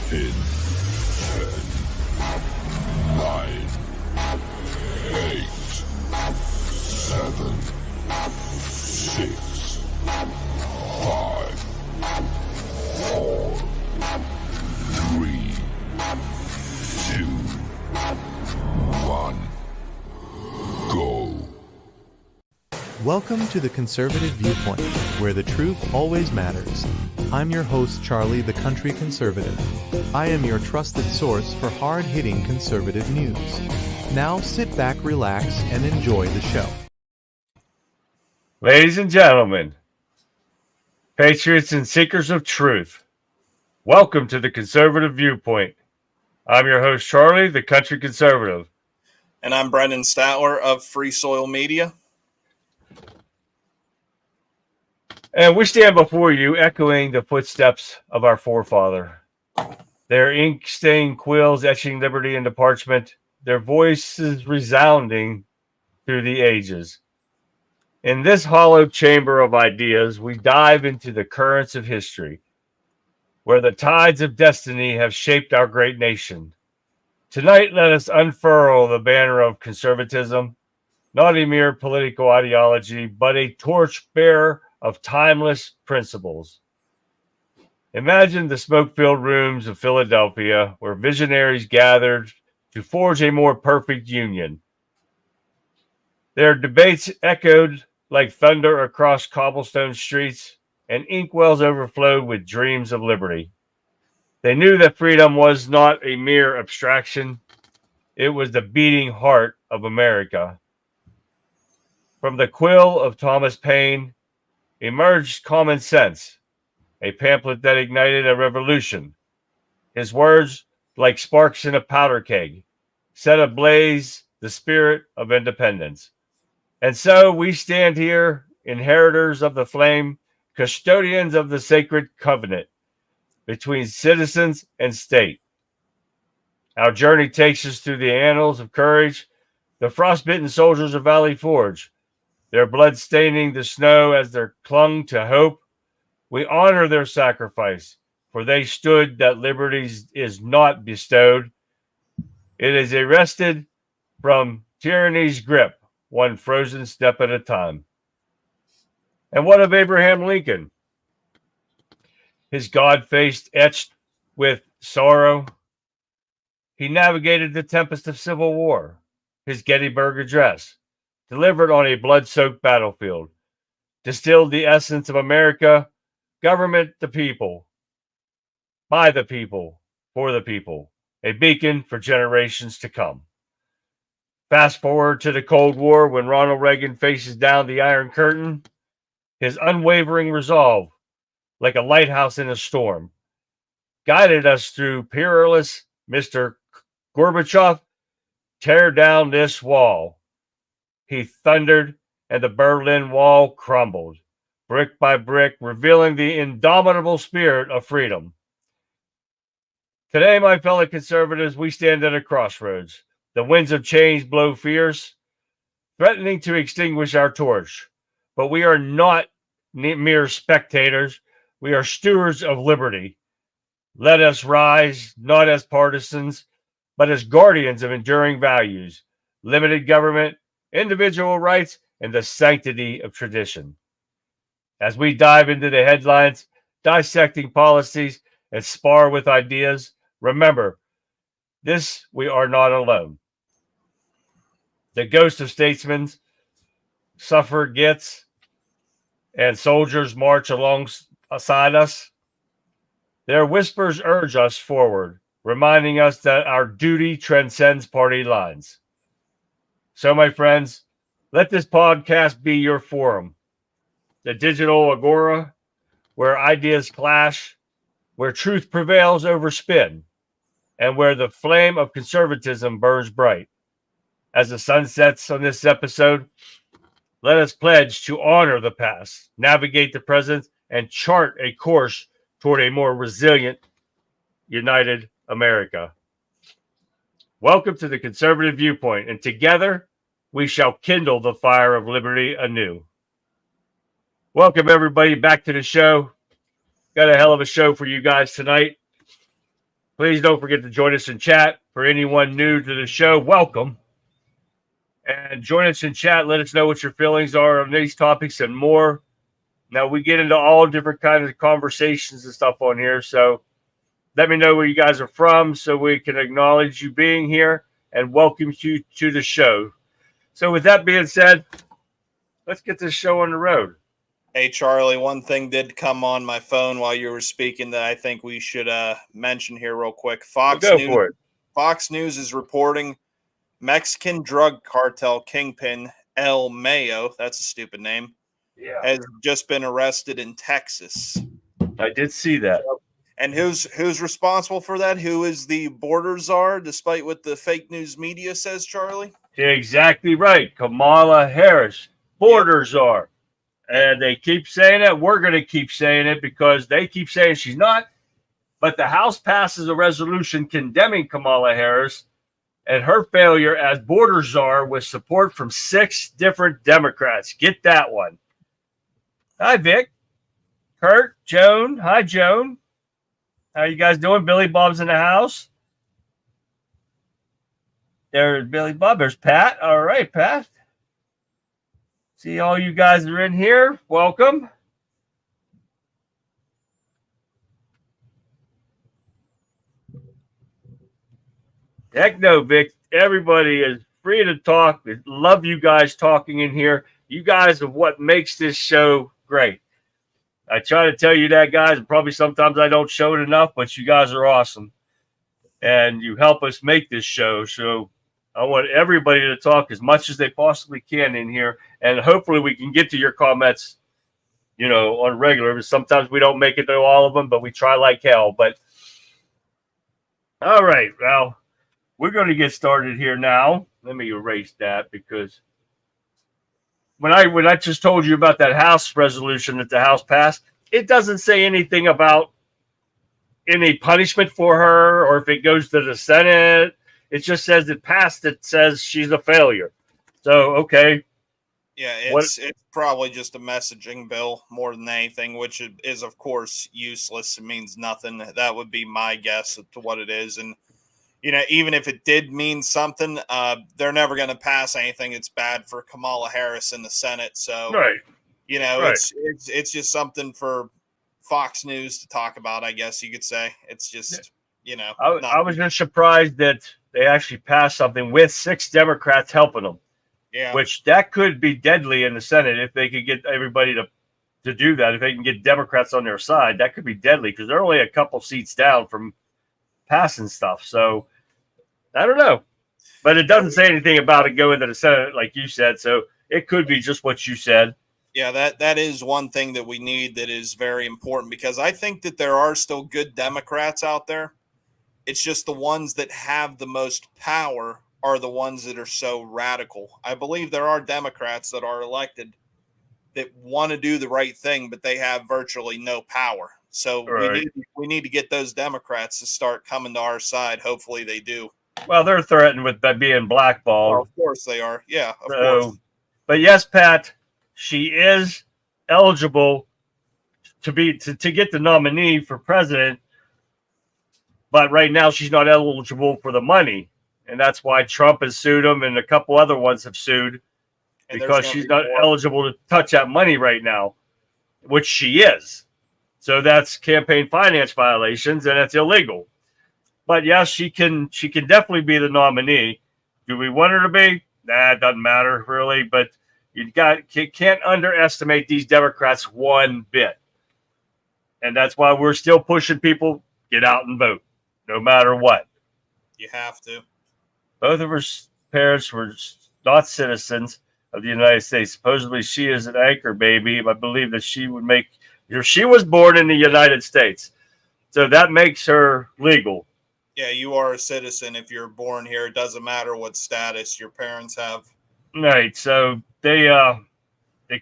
In 10, 9, 8, 7, 6, 5, 4, 3, 2, 1, go. Welcome to the Conservative Viewpoint, where the truth always matters. I'm your host, Charlie, the Country Conservative. I am your trusted source for hard-hitting conservative news. Now sit back, relax, and enjoy the show. Ladies and gentlemen, patriots and seekers of truth, welcome to the Conservative Viewpoint. I'm your host, Charlie, the Country Conservative. And I'm Brendan Statler of Free Soil Media. And we stand before you echoing the footsteps of our forefather. Their ink-stained quills etching liberty into parchment, their voices resounding through the ages. In this hollow chamber of ideas, we dive into the currents of history, where the tides of destiny have shaped our great nation. Tonight, let us unfurl the banner of conservatism, not a mere political ideology, but a torch-bearer of timeless principles. Imagine the smoke-filled rooms of Philadelphia, where visionaries gathered to forge a more perfect union. Their debates echoed like thunder across cobblestone streets, and inkwells overflowed with dreams of liberty. They knew that freedom was not a mere abstraction. It was the beating heart of America. From the quill of Thomas Paine emerged Common Sense, a pamphlet that ignited a revolution. His words, like sparks in a powder keg, set ablaze the spirit of independence. And so we stand here, inheritors of the flame, custodians of the sacred covenant between citizens and state. Our journey takes us through the annals of courage, the frostbitten soldiers of Valley Forge, their blood staining the snow as they clung to hope. We honor their sacrifice, for they stood that liberty is not bestowed. It is wrested from tyranny's grip, one frozen step at a time. And what of Abraham Lincoln? His God face etched with sorrow. He navigated the tempest of civil war. His Gettysburg Address, delivered on a blood-soaked battlefield, distilled the essence of America: government the people, by the people, for the people, a beacon for generations to come. Fast forward to the Cold War, when Ronald Reagan faces down the Iron Curtain. His unwavering resolve, like a lighthouse in a storm, guided us through peerless Mr. Gorbachev. Tear down this wall. He thundered, and the Berlin Wall crumbled, brick by brick, revealing the indomitable spirit of freedom. Today, my fellow conservatives, we stand at a crossroads. The winds of change blow fierce, threatening to extinguish our torch. But we are not mere spectators. We are stewards of liberty. Let us rise, not as partisans, but as guardians of enduring values, limited government, individual rights, and the sanctity of tradition. As we dive into the headlines, dissecting policies, and spar with ideas, remember, we are not alone. The ghost of statesmen, suffragettes, and soldiers march alongside us. Their whispers urge us forward, reminding us that our duty transcends party lines. So, my friends, let this podcast be your forum, the digital agora, where ideas clash, where truth prevails over spin, and where the flame of conservatism burns bright. As the sun sets on this episode, let us pledge to honor the past, navigate the present, and chart a course toward a more resilient, united America. Welcome to the Conservative Viewpoint, and together we shall kindle the fire of liberty anew. Welcome, everybody, back to the show. Got a hell of a show for you guys tonight. Please don't forget to join us in chat. For anyone new to the show, welcome. And join us in chat. Let us know what your feelings are on these topics and more. Now, we get into all different kinds of conversations and stuff on here. So let me know where you guys are from so we can acknowledge you being here and welcome you to the show. So with that being said, let's get this show on the road. Hey, Charlie, one thing did come on my phone while you were speaking that I think we should mention here real quick. Fox News is reporting Mexican drug cartel kingpin El Mayo, that's a stupid name, has just been arrested in Texas. I did see that. And who's responsible for that? Who is the border czar, despite what the fake news media says, Charlie? Exactly right. Kamala Harris, border czar. And they keep saying it. We're going to keep saying it because they keep saying she's not. But the House passes a resolution condemning Kamala Harris and her failure as border czar with support from 6 different Democrats. Get that one. Hi, Vic. Kurt, Joan. Hi, Joan. How you guys doing? Billy Bob's in the house. There's Billy Bob. There's Pat. All right, Pat. See all you guys are in here. Welcome. Heck no, Vic. Everybody is free to talk. I love you guys talking in here. You guys are what makes this show great. I try to tell you that, guys, and probably sometimes I don't show it enough, but you guys are awesome. And you help us make this show. So I want everybody to talk as much as they possibly can in here. And hopefully we can get to your comments, on regular. Sometimes we don't make it to all of them, but we try like hell. But all right, well, we're going to get started here now. Let me erase that because when I just told you about that House resolution that the House passed, it doesn't say anything about any punishment for her or if it goes to the Senate. It just says it passed. It says she's a failure. So, okay. Yeah, it's probably just a messaging bill more than anything, which is, of course, useless. It means nothing. That would be my guess as to what it is. And, even if it did mean something, they're never going to pass anything that's bad for Kamala Harris in the Senate. So, right. It's just something for Fox News to talk about, I guess you could say. It's just, I was just surprised that they actually passed something with 6 Democrats helping them. Yeah. Which that could be deadly in the Senate if they could get everybody to do that. If they can get Democrats on their side, that could be deadly because they're only a couple seats down from passing stuff. So I don't know. But it doesn't say anything about it going to the Senate like you said. So it could be just what you said. Yeah, that is one thing that we need that is very important because I think that there are still good Democrats out there. It's just the ones that have the most power are the ones that are so radical. I believe there are Democrats that are elected that want to do the right thing, but they have virtually no power. So right. we need to get those Democrats to start coming to our side. Hopefully they do. Well, they're threatened with being blackballed. Well, of course they are. Yeah, of course. But yes, Pat, she is eligible to get the nominee for president. But right now she's not eligible for the money. And that's why Trump has sued him and a couple other ones have sued because she's not eligible to touch that money right now, which she is. So that's campaign finance violations and it's illegal. But yes, she can definitely be the nominee. Do we want her to be? Nah, it doesn't matter really. But you can't underestimate these Democrats one bit. And that's why we're still pushing people, get out and vote, no matter what. You have to. Both of her parents were not citizens of the United States. Supposedly, she is an anchor baby. I believe that she was born in the United States. So that makes her legal. Yeah, you are a citizen if you're born here. It doesn't matter what status your parents have. Right. So they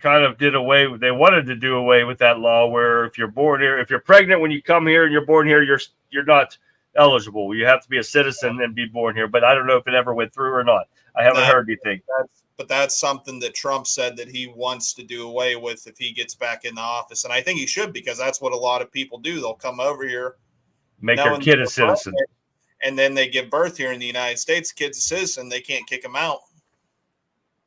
kind of they wanted to do away with that law where if you're born here, if you're pregnant when you come here and you're born here, you're not eligible. You have to be a citizen and be born here. But I don't know if it ever went through or not. I haven't heard anything. But that's something that Trump said that he wants to do away with if he gets back in the office. And I think he should because that's what a lot of people do. They'll come over here Make their knowing kid a they're citizen. pregnant, and then they give birth here in the United States, kid's a citizen, they can't kick them out.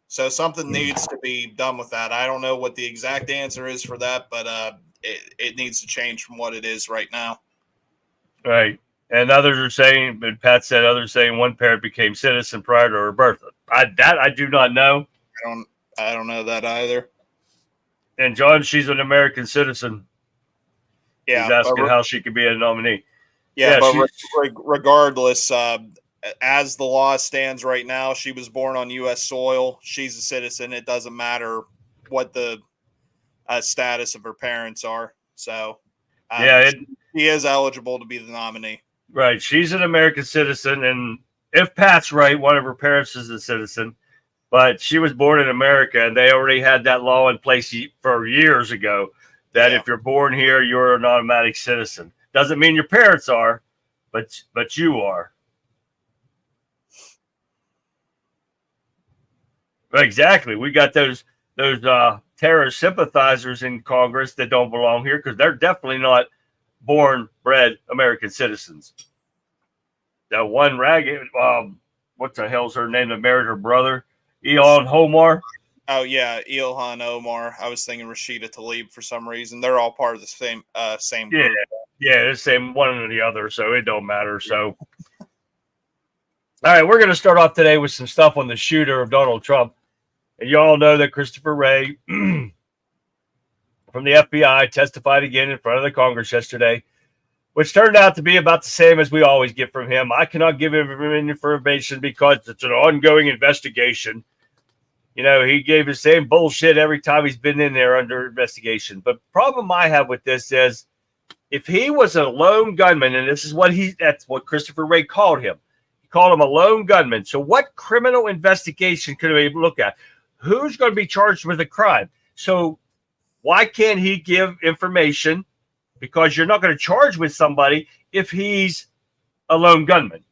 So something needs to be done with that. I don't know what the exact answer is for that, but it needs to change from what it is right now. Right. And others are saying, but Pat said others saying one parent became citizen prior to her birth. I do not know. I don't know that either. And John, she's an American citizen. Yeah, He's asking how she could be a nominee. Yeah, but regardless, as the law stands right now, she was born on U.S. soil. She's a citizen. It doesn't matter what the status of her parents are. So, she is eligible to be the nominee. Right. She's an American citizen. And if Pat's right, one of her parents is a citizen. But she was born in America, and they already had that law in place for years ago that if you're born here, you're an automatic citizen. Doesn't mean your parents are, but you are. Exactly. We got those terrorist sympathizers in Congress that don't belong here because they're definitely not born-bred American citizens. That one ragged, what the hell's her name that married her brother? Ilhan Omar. Oh yeah, Ilhan Omar. I was thinking Rashida Tlaib for some reason. They're all part of the same group. Yeah, the same one or the other, so it don't matter. So, all right, we're going to start off today with some stuff on the shooter of Donald Trump. And you all know that Christopher Wray from the FBI testified again in front of the Congress yesterday, which turned out to be about the same as we always get from him. I cannot give him information because it's an ongoing investigation. You know, he gave the same bullshit every time he's been in there under investigation. But the problem I have with this is if he was a lone gunman, and this is what that's what Christopher Wray called him. He called him a lone gunman. So what criminal investigation could he look at? Who's going to be charged with a crime? So why can't he give information? Because you're not going to charge with somebody if he's a lone gunman.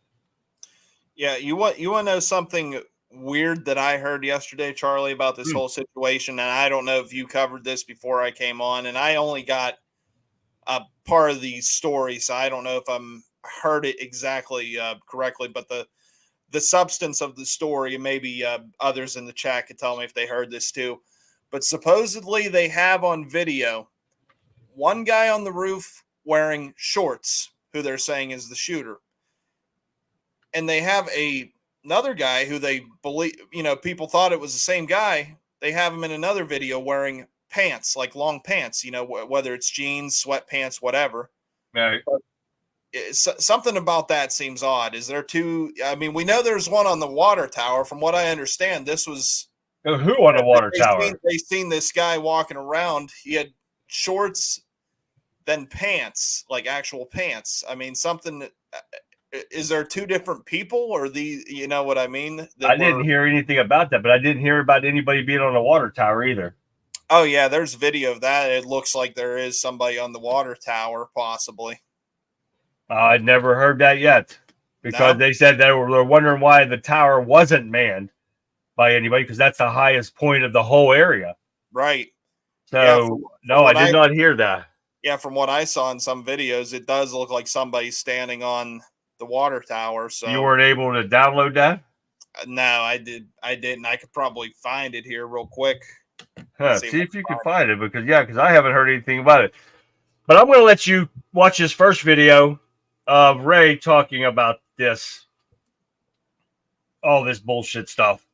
Yeah, you want to know something weird that I heard yesterday, Charlie, about this whole situation, and I don't know if you covered this before I came on, and I only got a part of the story, so I don't know if I'm heard it exactly correctly, but the substance of the story, and maybe others in the chat could tell me if they heard this too, but supposedly they have on video one guy on the roof wearing shorts, who they're saying is the shooter. And they have another guy who they believe, people thought it was the same guy. They have him in another video wearing pants, like long pants, whether it's jeans, sweatpants, whatever. Right. Something about that seems odd. Is there two? I mean, we know there's one on the water tower. From what I understand, this was who on the water tower? They seen this guy walking around. He had shorts, then pants, like actual pants. I mean, something. Is there two different people, or you know what I mean? I didn't hear anything about that, but I didn't hear about anybody being on the water tower either. Oh yeah, there's video of that. It looks like there is somebody on the water tower, possibly. I'd never heard that yet, because they said they were wondering why the tower wasn't manned by anybody, because that's the highest point of the whole area. Right. So I did not hear that. Yeah, from what I saw in some videos, it does look like somebody's standing on the water tower. So you weren't able to download that? No, I didn't. I could probably find it here real quick. See if you can find it, because I haven't heard anything about it. But I'm going to let you watch this first video of Ray talking about all this bullshit stuff.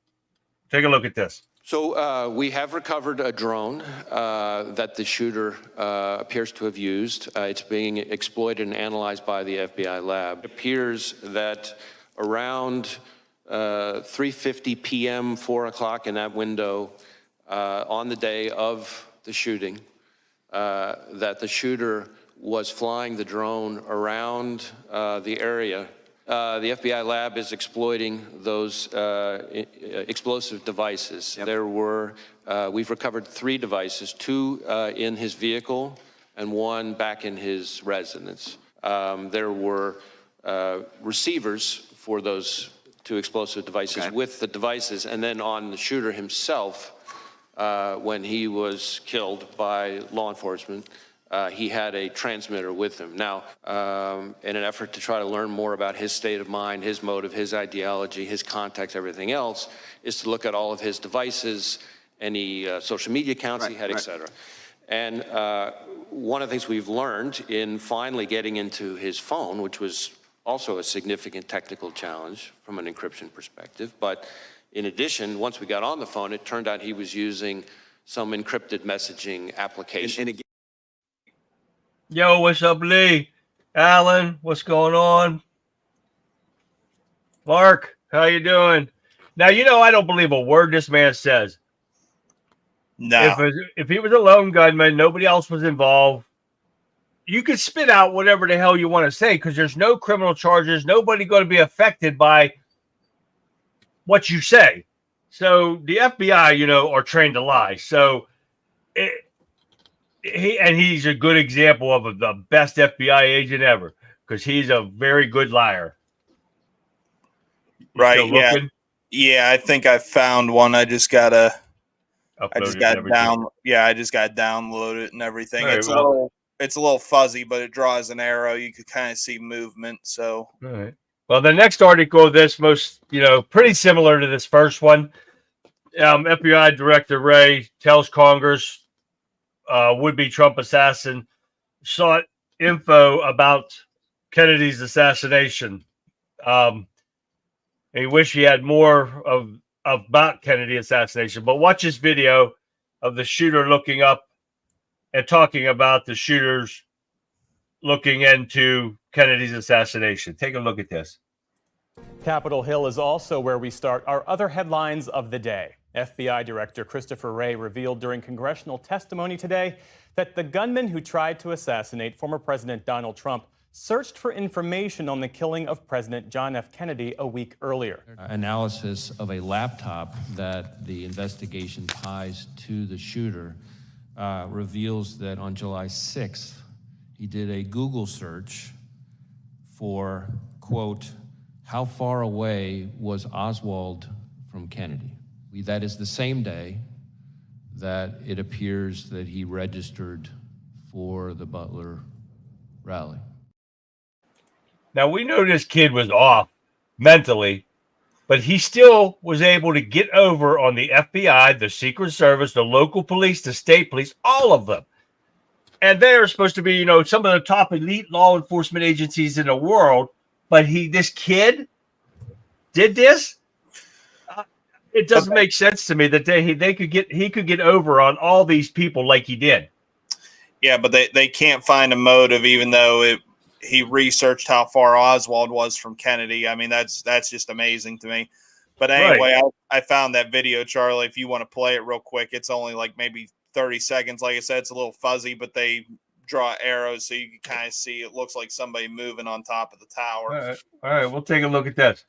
Take a look at this. So we have recovered a drone that the shooter appears to have used. It's being exploited and analyzed by the FBI lab. It appears that around 3:50 p.m., 4 o'clock in that window on the day of the shooting, that the shooter was flying the drone around the area. The FBI lab is exploiting those explosive devices. Yep. We've recovered 3 devices, 2 in his vehicle and 1 back in his residence. There were receivers for those 2 explosive devices with the devices, and then on the shooter himself, when he was killed by law enforcement, he had a transmitter with him. Now, in an effort to try to learn more about his state of mind, his motive, his ideology, his context, everything else, is to look at all of his devices, any social media accounts he had, et cetera. And one of the things we've learned in finally getting into his phone, which was also a significant technical challenge from an encryption perspective, but in addition, once we got on the phone, it turned out he was using some encrypted messaging application. And Yo, what's up, Lee? Alan, what's going on? Mark, how you doing? Now, you know, I don't believe a word this man says. No. If he was a lone gunman, nobody else was involved, you could spit out whatever the hell you want to say because there's no criminal charges. Nobody going to be affected by what you say. So the FBI, you know, are trained to lie. So he's a good example of the best FBI agent ever because he's a very good liar. Right. Yeah. Yeah. I think I found one. I just got to download it and everything. Right, It's a little fuzzy, but it draws an arrow. You could kind of see movement. So, all right. Well, the next article, pretty similar to this first one. FBI Director Wray tells Congress would-be Trump assassin sought info about Kennedy's assassination. He wished he had more about Kennedy assassination. But watch this video of the shooter looking up and talking about the shooters looking into Kennedy's assassination. Take a look at this. Capitol Hill is also where we start our other headlines of the day. FBI Director Christopher Wray revealed during congressional testimony today that the gunman who tried to assassinate former President Donald Trump searched for information on the killing of President John F. Kennedy a week earlier. Analysis of a laptop that the investigation ties to the shooter reveals that on July 6th, he did a Google search for, quote, how far away was Oswald from Kennedy? That is the same day that it appears that he registered for the Butler rally. Now, we know this kid was off mentally, but he still was able to get over on the FBI, the Secret Service, the local police, the state police, all of them. And they're supposed to be, you know, some of the top elite law enforcement agencies in the world. But this kid did this. It doesn't make sense to me that he could get over on all these people like he did. Yeah, but they can't find a motive, even though he researched how far Oswald was from Kennedy. I mean, that's just amazing to me. But anyway, right. I found that video, Charlie. If you want to play it real quick, it's only like maybe 30 seconds. Like I said, it's a little fuzzy, but they draw arrows so you can kind of see it looks like somebody moving on top of the tower. All right, we'll take a look at that.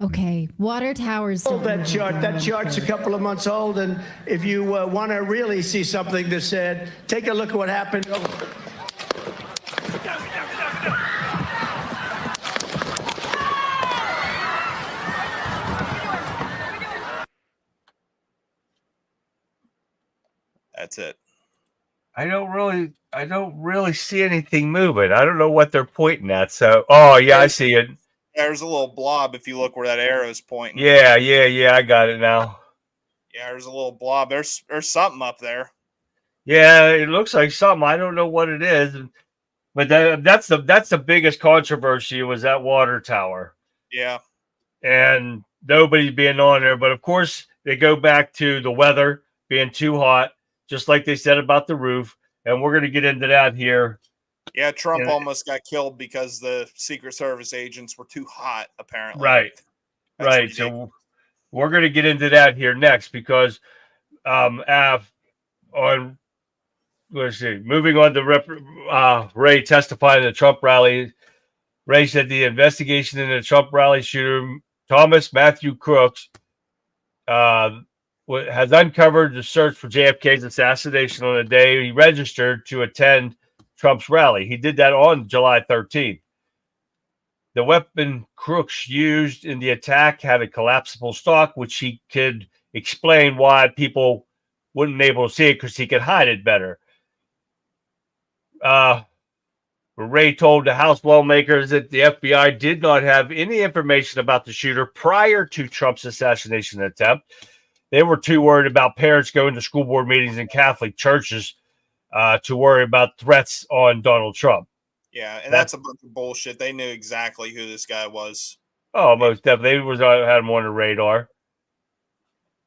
Okay, water towers. That chart's a couple of months old, and if you want to really see something that's said, take a look at what happened. That's it. I don't really see anything moving. I don't know what they're pointing at. So, oh yeah, I see it. There's a little blob if you look where that arrow is pointing. Yeah, I got it now. Yeah, there's a little blob. There's something up there. Yeah, it looks like something. I don't know what it is, but that's the biggest controversy was that water tower. Yeah, and nobody being on there. But of course, they go back to the weather being too hot, just like they said about the roof. And we're going to get into that here. Yeah, Trump almost got killed because the Secret Service agents were too hot, apparently. Right. That's right. ridiculous. So we're going to get into that here next because moving on to Wray testifying at the Trump rally. Wray said the investigation into the Trump rally shooter, Thomas Matthew Crooks, has uncovered the search for JFK's assassination on the day he registered to attend Trump's rally. He did that on July 13th. The weapon Crooks used in the attack had a collapsible stock, which he could explain why people wouldn't be able to see it because he could hide it better. Ray told the House lawmakers that the FBI did not have any information about the shooter prior to Trump's assassination attempt. They were too worried about parents going to school board meetings in Catholic churches to worry about threats on Donald Trump. Yeah, and that's a bunch of bullshit. They knew exactly who this guy was. Oh, most definitely. They had him on the radar.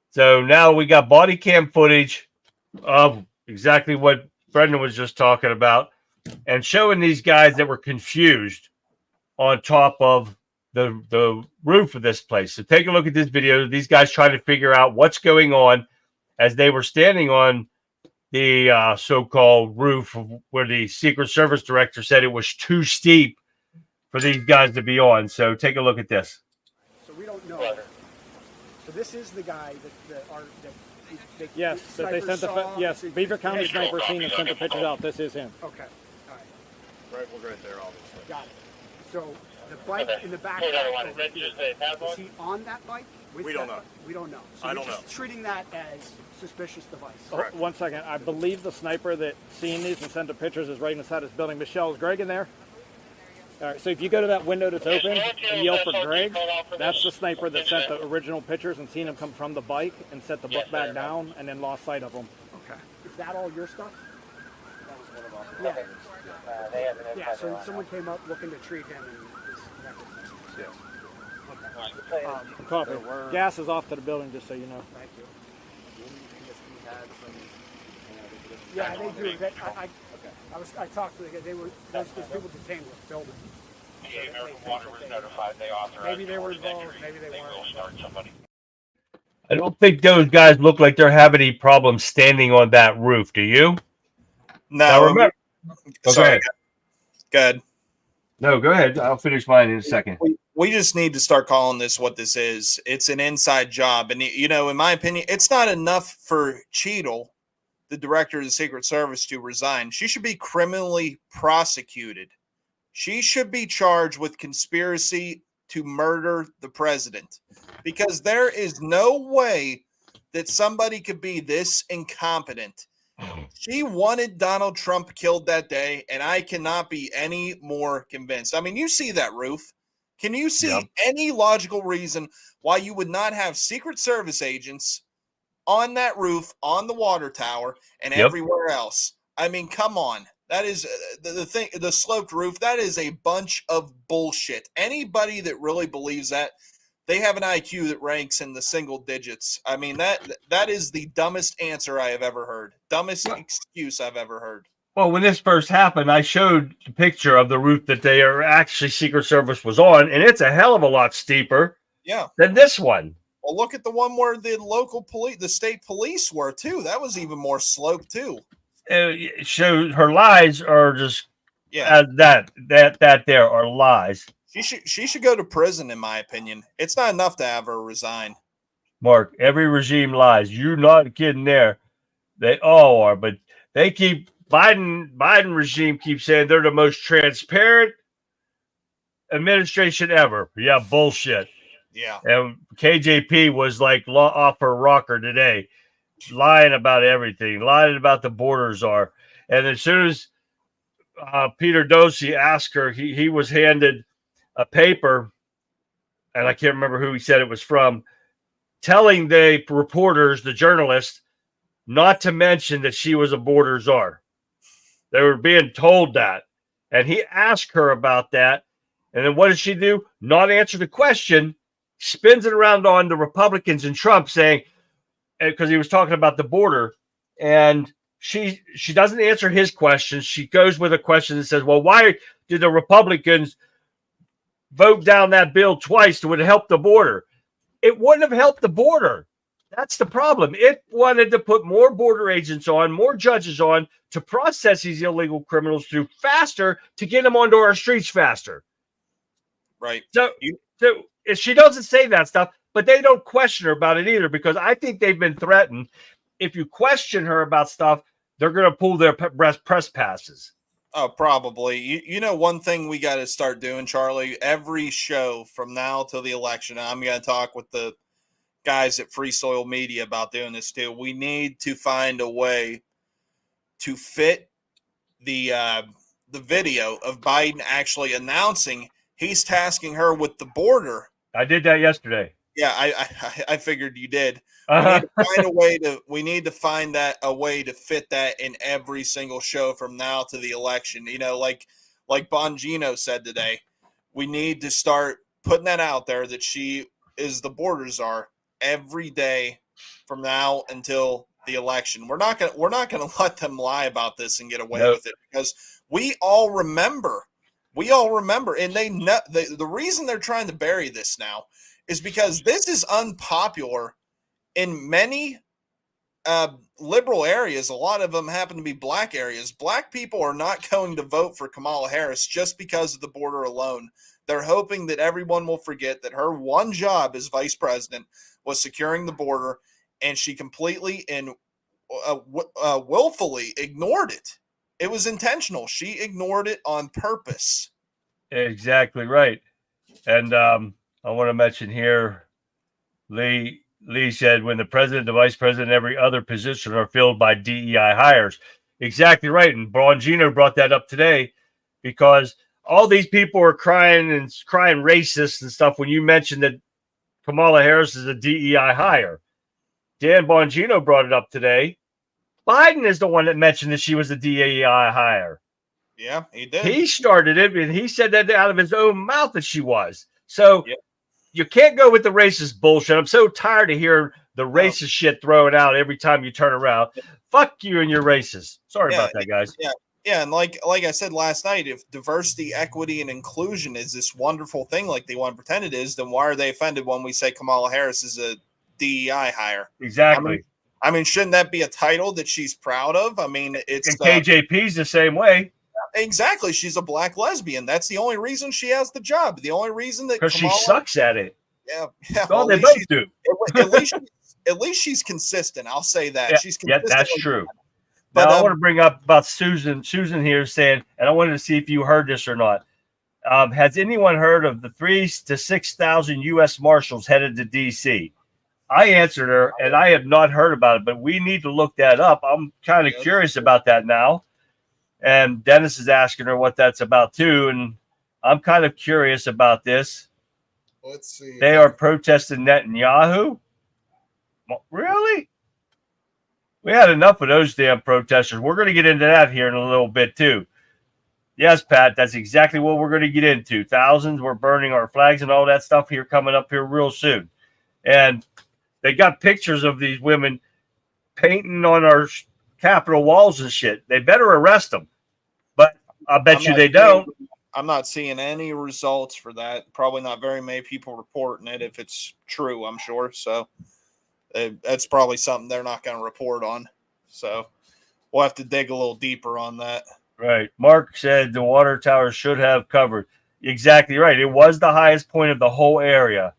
So now we got body cam footage of exactly what Brendan was just talking about, and showing these guys that were confused on top of the roof of this place. So take a look at this video. These guys trying to figure out what's going on as they were standing on the so-called roof where the Secret Service director said it was too steep for these guys to be on. So take a look at this. So we don't know. So this is the guy yes, that they sent yes, Beaver County sniper scene and sent the pictures out. This is him. Okay. All right. We're right there, obviously. Got it. So the bike in the back. Is he on that bike? We don't know. We don't know. So I don't know. Treating that as suspicious device. Oh, 1 second. I believe the sniper that seen these and sent the pictures is right inside this building. Michelle, is Greg in there? All right, so if you go to that window that's open and yell for Greg, that's the sniper that sent the original pictures and seen him come from the bike and set the book back down and then lost sight of him. Okay. Is that all your stuff? That was one of our Yeah, so someone came up looking to treat him and this Yes. Okay. Copy. Gas is off to the building, just so you know. Thank you. Yeah, they do. I talked to the guy. They were those people detained were filming. Maybe they were involved. Maybe they weren't. I don't think those guys look like they're having any problems standing on that roof. Do you? No. Now remember. Sorry. Okay. Go ahead. No, go ahead. I'll finish mine in a second. We just need to start calling this what this is. It's an inside job. And, you know, in my opinion, it's not enough for Cheadle, the director of the Secret Service, to resign. She should be criminally prosecuted. She should be charged with conspiracy to murder the president, because there is no way that somebody could be this incompetent. She wanted Donald Trump killed that day, and I cannot be any more convinced. I mean, you see that roof. Can you see any logical reason why you would not have Secret Service agents on that roof, on the water tower, and everywhere else? I mean, come on. That is the thing, the sloped roof. That is a bunch of bullshit. Anybody that really believes that, they have an IQ that ranks in the single digits. I mean, that is the dumbest answer I have ever heard. Dumbest excuse I've ever heard. Well, when this first happened, I showed the picture of the roof that they are actually Secret Service was on, and it's a hell of a lot steeper than this one. Well, look at the one where the local police, the state police were too. That was even more sloped too. So her lies are just that there are lies. She should go to prison, in my opinion. It's not enough to have her resign. Mark, every regime lies. You're not kidding there. They all are, but they keep Biden regime keeps saying they're the most transparent administration ever. Yeah, bullshit. Yeah. And KJP was like off her rocker today, lying about everything, lying about the borders are. And as soon as Peter Dosey asked her, he was handed a paper, and I can't remember who he said it was from, telling the reporters, the journalists, not to mention that she was a border czar. They were being told that. And he asked her about that. And then what does she do? Not answer the question, spins it around on the Republicans and Trump, saying, because he was talking about the border, and she doesn't answer his questions. She goes with a question that says, well, why did the Republicans vote down that bill twice that would help the border? It wouldn't have helped the border. That's the problem. It wanted to put more border agents on, more judges on, to process these illegal criminals through faster, to get them onto our streets faster. Right. So if she doesn't say that stuff, but they don't question her about it either, because I think they've been threatened. If you question her about stuff, they're going to pull their press passes. Oh, probably. You know, one thing we got to start doing, Charlie, every show from now till the election, I'm going to talk with the guys at Free Soil Media about doing this too. We need to find a way to fit the video of Biden actually announcing he's tasking her with the border. I did that yesterday. Yeah, I figured you did. Uh-huh. We need to find that a way to fit that in every single show from now to the election. You know, like Bongino said today, we need to start putting that out there that she is the border czar every day from now until the election. We're not gonna let them lie about this and get away with it, because we all remember, and they know the reason they're trying to bury this now is because this is unpopular in many liberal areas. A lot of them happen to be black areas. Black people are not going to vote for Kamala Harris just because of the border alone. They're hoping that everyone will forget that her one job as vice president was securing the border, and she completely and willfully ignored it. It was intentional. She ignored it on purpose. Exactly right. And I want to mention here, Lee said, when the president, the vice president, every other position are filled by DEI hires. Exactly right. And Bongino brought that up today, because all these people are crying racist and stuff when you mentioned that Kamala Harris is a DEI hire. Dan Bongino brought it up today. Biden is the one that mentioned that she was a DEI hire. Yeah, he did. He started it, and he said that out of his own mouth that she was. So you can't go with the racist bullshit. I'm so tired of hearing the racist shit thrown out every time you turn around. Fuck you and your racist. Sorry about that, guys. Yeah, and like I said last night, if diversity, equity, and inclusion is this wonderful thing like they want to pretend it is, then why are they offended when we say Kamala Harris is a DEI hire? Exactly. I mean, shouldn't that be a title that she's proud of? I mean, it's and KJP's the same way. Exactly. She's a black lesbian. That's the only reason she has the job. The only reason that because she sucks at it. Yeah. Well, they both do. At least she's consistent. I'll say that. She's consistent. Yeah, that's true. But now I want to bring up about Susan. Susan here saying, and I wanted to see if you heard this or not. Has anyone heard of the 3,000 to 6,000 U.S. Marshals headed to D.C.? I answered her, and I have not heard about it, but we need to look that up. I'm kind of curious about that now. And Dennis is asking her what that's about too, and I'm kind of curious about this. Let's see. They are protesting Netanyahu? Really? We had enough of those damn protesters. We're going to get into that here in a little bit too. Yes, Pat, that's exactly what we're going to get into. Thousands were burning our flags and all that stuff here coming up here real soon. And they got pictures of these women painting on our Capitol walls and shit. They better arrest them. But I bet you they don't. I'm not seeing any results for that. Probably not very many people reporting it if it's true, I'm sure. So that's probably something they're not going to report on. So we'll have to dig a little deeper on that. Right. Mark said the water tower should have covered. Exactly right. It was the highest point of the whole area.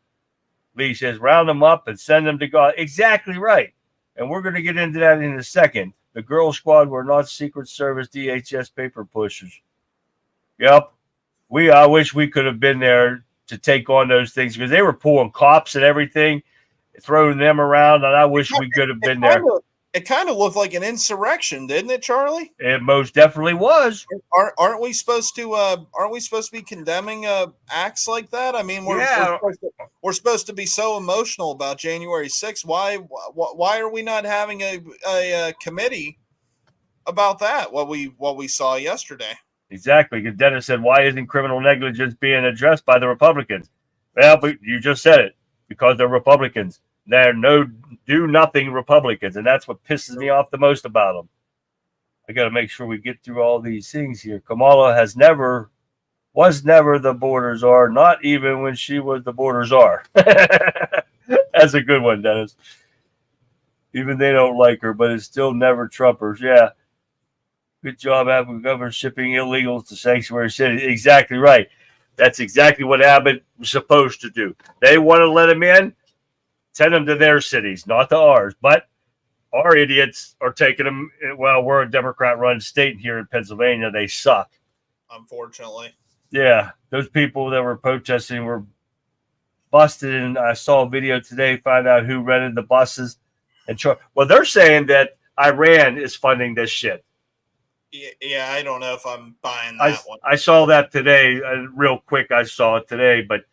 Lee says, round them up and send them to God. Exactly right. And we're going to get into that in a second. The girl squad were not Secret Service DHS paper pushers. Yep. I wish we could have been there to take on those things, because they were pulling cops and everything, throwing them around, and I wish we could have been there. It kind of looked like an insurrection, didn't it, Charlie? It most definitely was. Aren't we supposed to be condemning acts like that? I mean, we're supposed to be so emotional about January 6th. Why are we not having a committee about that? What we saw yesterday. Exactly. Because Dennis said, why isn't criminal negligence being addressed by the Republicans? Well, but you just said it, because they're Republicans. They're do-nothing Republicans, and that's what pisses me off the most about them. I got to make sure we get through all these things here. Kamala was never the border czar, not even when she was the border czar. That's a good one, Dennis. Even they don't like her, but it's still never Trumpers. Yeah. Good job, Abbott government shipping illegals to sanctuary cities. Exactly right. That's exactly what Abbott was supposed to do. They want to let them in. Send them to their cities, not to ours. But our idiots are taking them. Well, we're a Democrat-run state here in Pennsylvania. They suck. Unfortunately. Yeah. Those people that were protesting were busted. And I saw a video today, find out who rented the buses. Well, they're saying that Iran is funding this shit. Yeah, I don't know if I'm buying that one. I saw that today, real quick. I saw it today, but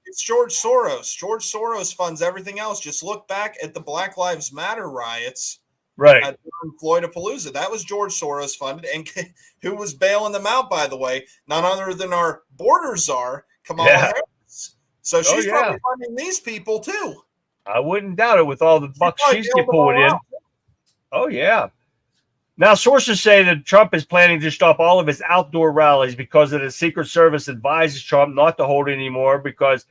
It's George Soros. George Soros funds everything else. Just look back at the Black Lives Matter riots, right? During Floydapalooza. That was George Soros funded, and who was bailing them out? By the way, none other than our border czar, Kamala Harris. So she's probably funding these people too. I wouldn't doubt it with all the bucks she's pulling in. Oh yeah. Now, sources say that Trump is planning to stop all of his outdoor rallies because of the Secret Service advises Trump not to hold anymore because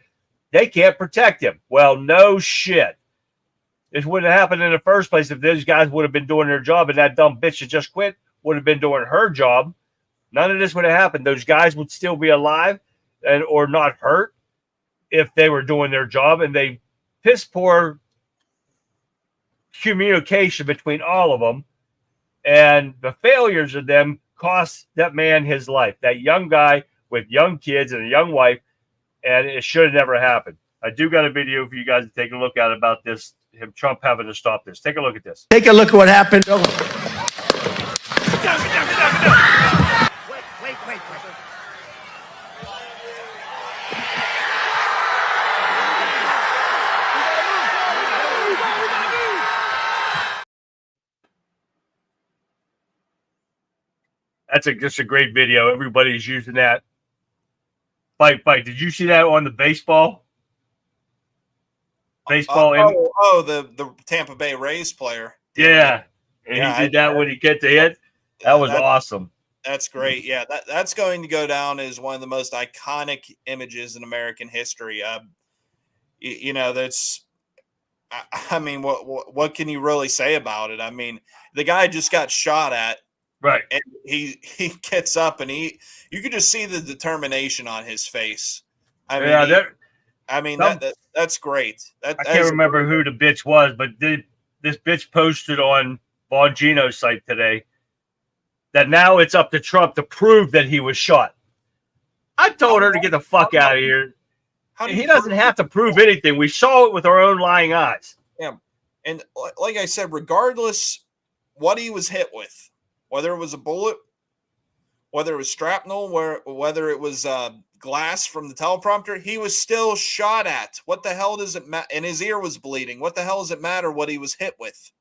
they can't protect him. Well, no shit. This wouldn't have happened in the first place if those guys would have been doing their job and that dumb bitch that just quit would have been doing her job. None of this would have happened. Those guys would still be alive or not hurt if they were doing their job, and they piss poor communication between all of them. And the failures of them cost that man his life, that young guy with young kids and a young wife, and it should have never happened. I do got a video for you guys to take a look at about this, him Trump having to stop this. Take a look at this. Take a look at what happened. Wait. That's just a great video. Everybody's using that. Bite. Did you see that on the baseball? The Tampa Bay Rays player. Yeah. And he did that when he get the hit. That was awesome. That's great. Yeah, that's going to go down as one of the most iconic images in American history. That's. I mean, what can you really say about it? I mean, the guy just got shot at. Right. And he gets up and you could just see the determination on his face. That's great. I can't remember who the bitch was, but this bitch posted on Bongino's site today that now it's up to Trump to prove that he was shot. I told her to get the fuck out of here. He doesn't have to prove anything. We saw it with our own lying eyes. Yeah. And like I said, regardless what he was hit with, whether it was a bullet, whether it was shrapnel, whether it was glass from the teleprompter, he was still shot at. What the hell does it matter? And his ear was bleeding. What the hell does it matter what he was hit with?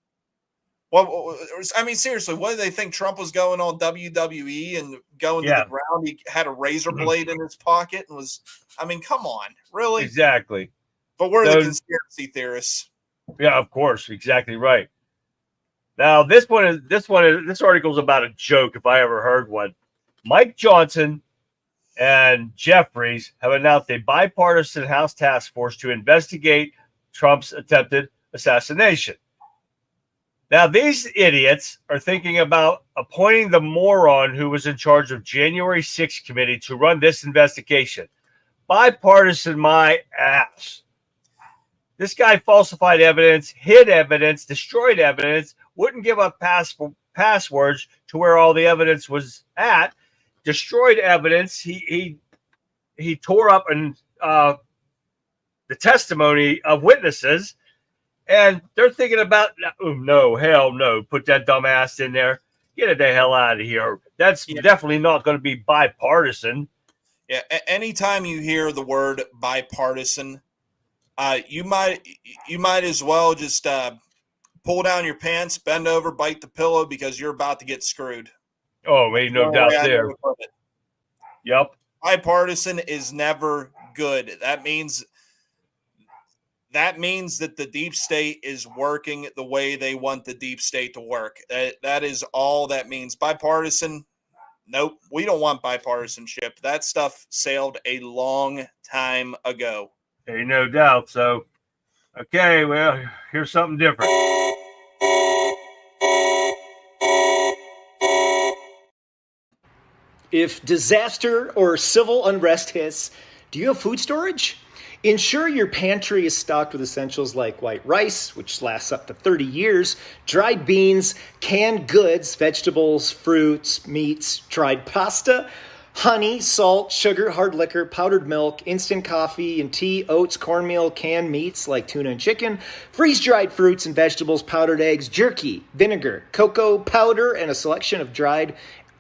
Well, I mean, seriously, what did they think? Trump was going on WWE and going to the ground? He had a razor blade in his pocket and was, I mean, come on, really? Exactly. But we're the conspiracy theorists. Yeah, of course. Exactly right. Now, this article is about a joke, if I ever heard one. Mike Johnson and Jeffries have announced a bipartisan House task force to investigate Trump's attempted assassination. Now, these idiots are thinking about appointing the moron who was in charge of January 6th committee to run this investigation. Bipartisan my ass. This guy falsified evidence, hid evidence, destroyed evidence, wouldn't give up passwords to where all the evidence was at, destroyed evidence. He tore up the testimony of witnesses, and they're thinking about, oh, no, hell no, put that dumb ass in there. Get it the hell out of here. That's definitely not going to be bipartisan. Yeah, anytime you hear the word bipartisan, you might as well just pull down your pants, bend over, bite the pillow, because you're about to get screwed. Oh, ain't no doubt there. Yep. Bipartisan is never good. That means that the deep state is working the way they want the deep state to work. That is all that means. Bipartisan, nope, we don't want bipartisanship. That stuff sailed a long time ago. Ain't no doubt. So, okay, well, here's something different. If disaster or civil unrest hits, do you have food storage? Ensure your pantry is stocked with essentials like white rice, which lasts up to 30 years, dried beans, canned goods, vegetables, fruits, meats, dried pasta, honey, salt, sugar, hard liquor, powdered milk, instant coffee and tea, oats, cornmeal, canned meats like tuna and chicken, freeze-dried fruits and vegetables, powdered eggs, jerky, vinegar, cocoa powder, and a selection of dried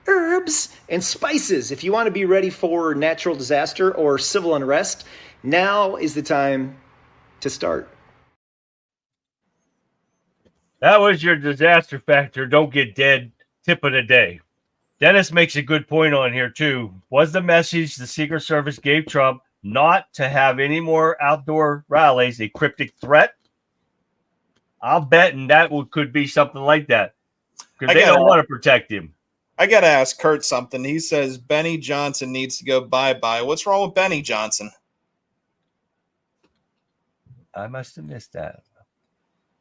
herbs and spices. If you want to be ready for natural disaster or civil unrest, now is the time to start. That was your disaster factor. Don't get dead tip of the day. Dennis makes a good point on here, too. Was the message the Secret Service gave Trump not to have any more outdoor rallies a cryptic threat? I'll bet that could be something like that. Because they don't want to protect him. I got to ask Kurt something. He says Benny Johnson needs to go bye-bye. What's wrong with Benny Johnson? I must have missed that.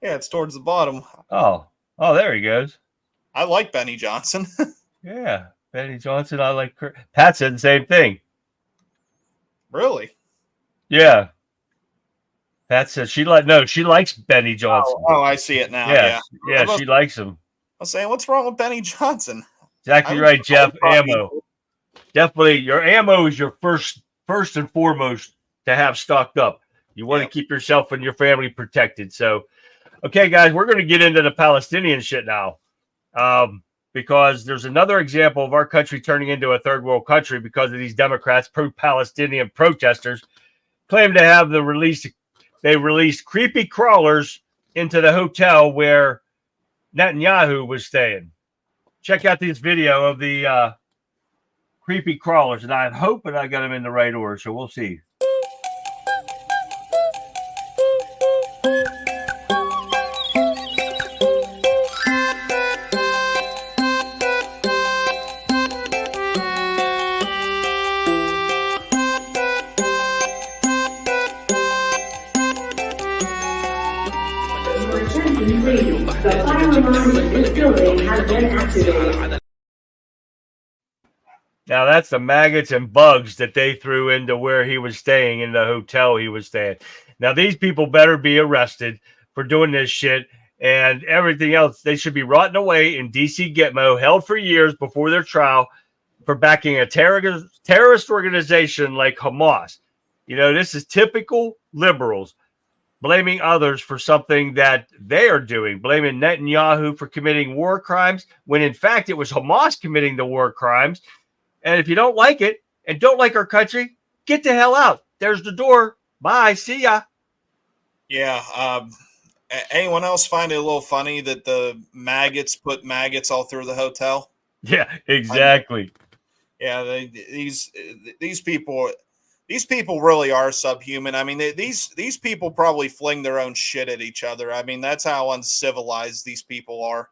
Yeah, it's towards the bottom. Oh, there he goes. I like Benny Johnson. Yeah, Benny Johnson. I like Kurt. Pat said the same thing. Really? Yeah. Pat said she likes Benny Johnson. Oh, I see it now. Yeah, she likes him. I was saying, what's wrong with Benny Johnson? Exactly right, Jeff. Ammo. Definitely, your ammo is your first and foremost to have stocked up. You want to keep yourself and your family protected. So, okay, guys, we're going to get into the Palestinian shit now. Because there's another example of our country turning into a third world country because of these Democrats, pro-Palestinian protesters, claim to have they released creepy crawlers into the hotel where Netanyahu was staying. Check out this video of the creepy crawlers, and I'm hoping I got them in the right order, so we'll see. The fire alarm in this building has been activated. Now, that's the maggots and bugs that they threw into where he was staying in the hotel he was staying. Now, these people better be arrested for doing this shit and everything else. They should be rotting away in D.C. Gitmo, held for years before their trial for backing a terrorist organization like Hamas. You know, this is typical liberals blaming others for something that they are doing, blaming Netanyahu for committing war crimes, when in fact it was Hamas committing the war crimes. And if you don't like it and don't like our country, get the hell out. There's the door. Bye. See ya. Yeah. Anyone else find it a little funny that the maggots put maggots all through the hotel? Yeah, exactly. These people really are subhuman. I mean, these people probably fling their own shit at each other. I mean, that's how uncivilized these people are.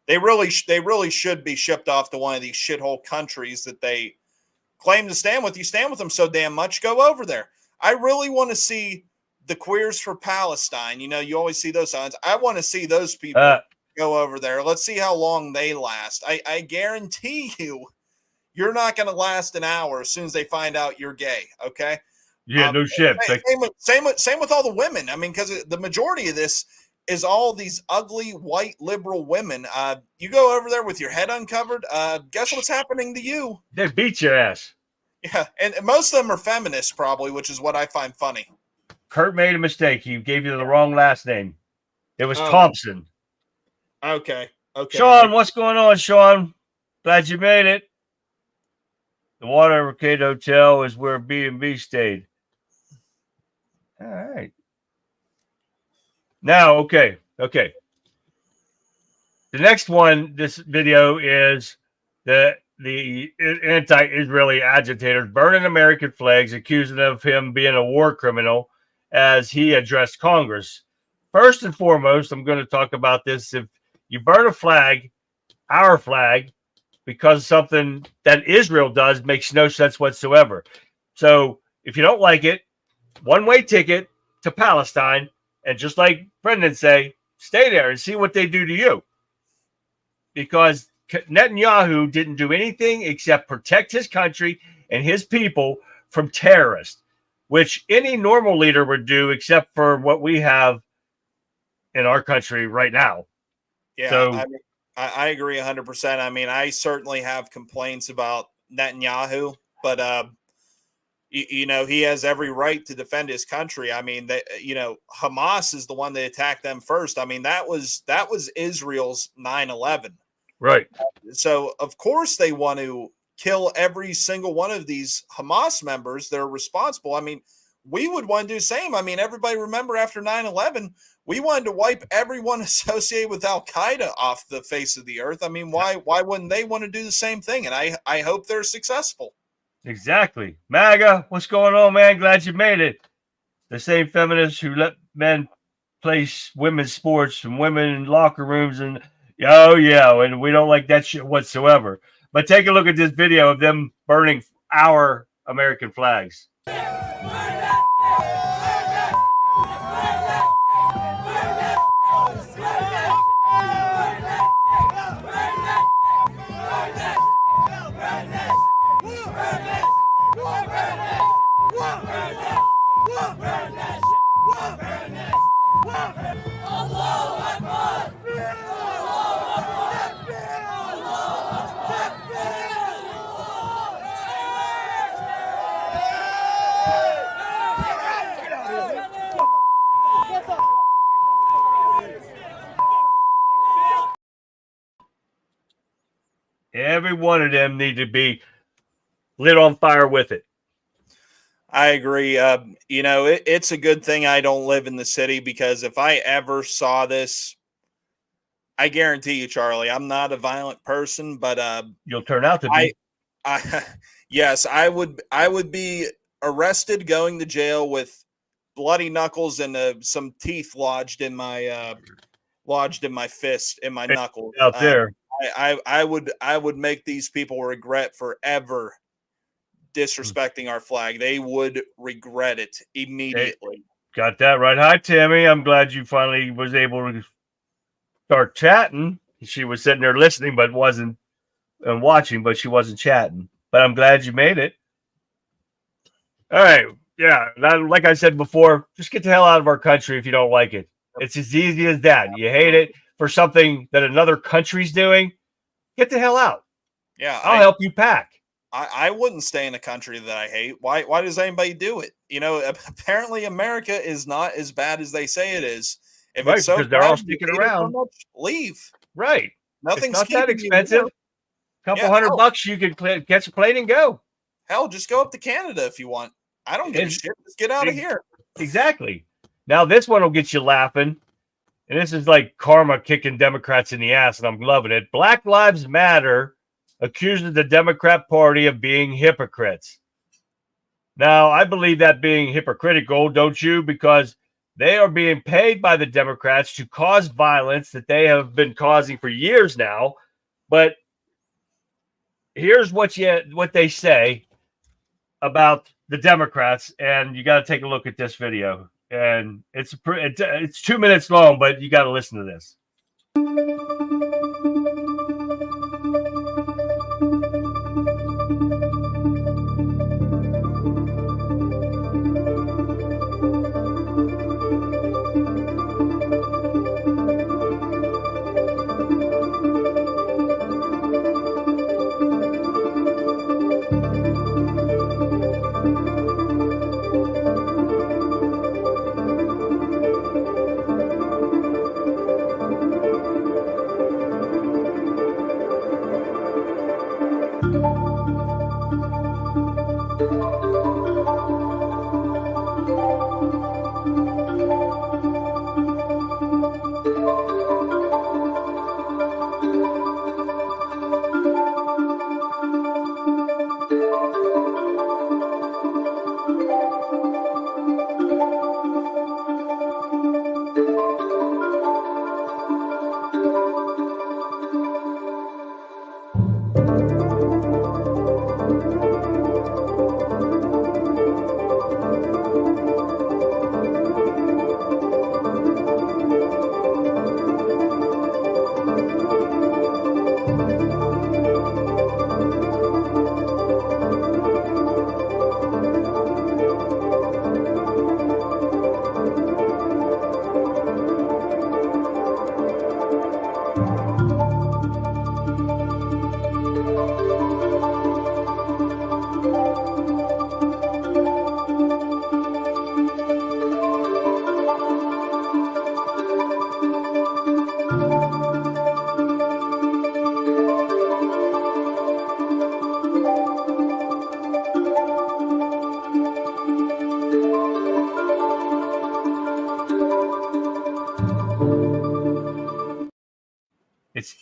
They really should be shipped off to one of these shithole countries that they claim to stand with. You stand with them so damn much, go over there. I really want to see the Queers for Palestine. You know, you always see those signs. I want to see those people go over there. Let's see how long they last. I guarantee you're not going to last an hour as soon as they find out you're gay. Okay. Yeah, no shit. Same with all the women. I mean, because the majority of this is all these ugly white liberal women. You go over there with your head uncovered. Guess what's happening to you? They beat your ass. Yeah, and most of them are feminists, probably, which is what I find funny. Kurt made a mistake. He gave you the wrong last name. It was Thompson. Okay. Sean, what's going on, Sean? Glad you made it. The Water Arcade Hotel is where B&B stayed. All right. Now, okay. The next one, this video is the anti-Israeli agitators burning American flags, accusing of him being a war criminal as he addressed Congress. First and foremost, I'm going to talk about this. If you burn a flag, our flag, because something that Israel does makes no sense whatsoever. So if you don't like it, one-way ticket to Palestine, and just like Brendan say, stay there and see what they do to you. Because Netanyahu didn't do anything except protect his country and his people from terrorists, which any normal leader would do except for what we have in our country right now. Yeah, so, I agree 100%. I mean, I certainly have complaints about Netanyahu, but you know, he has every right to defend his country. I mean, you know, Hamas is the one that attacked them first. I mean, that was Israel's 9/11. Right. So of course they want to kill every single one of these Hamas members that are responsible. I mean, we would want to do the same. I mean, everybody remember after 9/11, we wanted to wipe everyone associated with Al Qaeda off the face of the earth. I mean, why wouldn't they want to do the same thing? And I hope they're successful. Exactly. MAGA, what's going on, man? Glad you made it. The same feminists who let men play women's sports and women in locker rooms, and oh yeah, and we don't like that shit whatsoever. But take a look at this video of them burning our American flags. Every one of them need to be lit on fire with it. I agree. You know, it's a good thing I don't live in the city, because if I ever saw this, I guarantee you, Charlie, I'm not a violent person, but you'll turn out to be. Yes, I would be arrested, going to jail with bloody knuckles and some teeth lodged in my fist, in my knuckles out there. I would make these people regret forever disrespecting our flag. They would regret it immediately. Hey, got that right. Hi, Tammy. I'm glad you finally was able to start chatting. She was sitting there listening, but wasn't watching, but she wasn't chatting. But I'm glad you made it. All right. Yeah. Like I said before, just get the hell out of our country if you don't like it. It's as easy as that. You hate it for something that another country's doing, get the hell out. Yeah. I'll help you pack. I wouldn't stay in a country that I hate. Why does anybody do it? You know, apparently America is not as bad as they say it is. If right, it's so because they're all sticking around. So much, leave. Right. Nothing's it's not that expensive. A couple $100, you can catch a plane and go. Hell, just go up to Canada if you want. I don't give a shit. Just get out of here. Exactly. Now this one will get you laughing. And this is like karma kicking Democrats in the ass, and I'm loving it. Black Lives Matter accuses the Democrat Party of being hypocrites. Now, I believe that being hypocritical, don't you? Because they are being paid by the Democrats to cause violence that they have been causing for years now. But here's what they say about the Democrats, and you got to take a look at this video. And it's 2 minutes long, but you got to listen to this.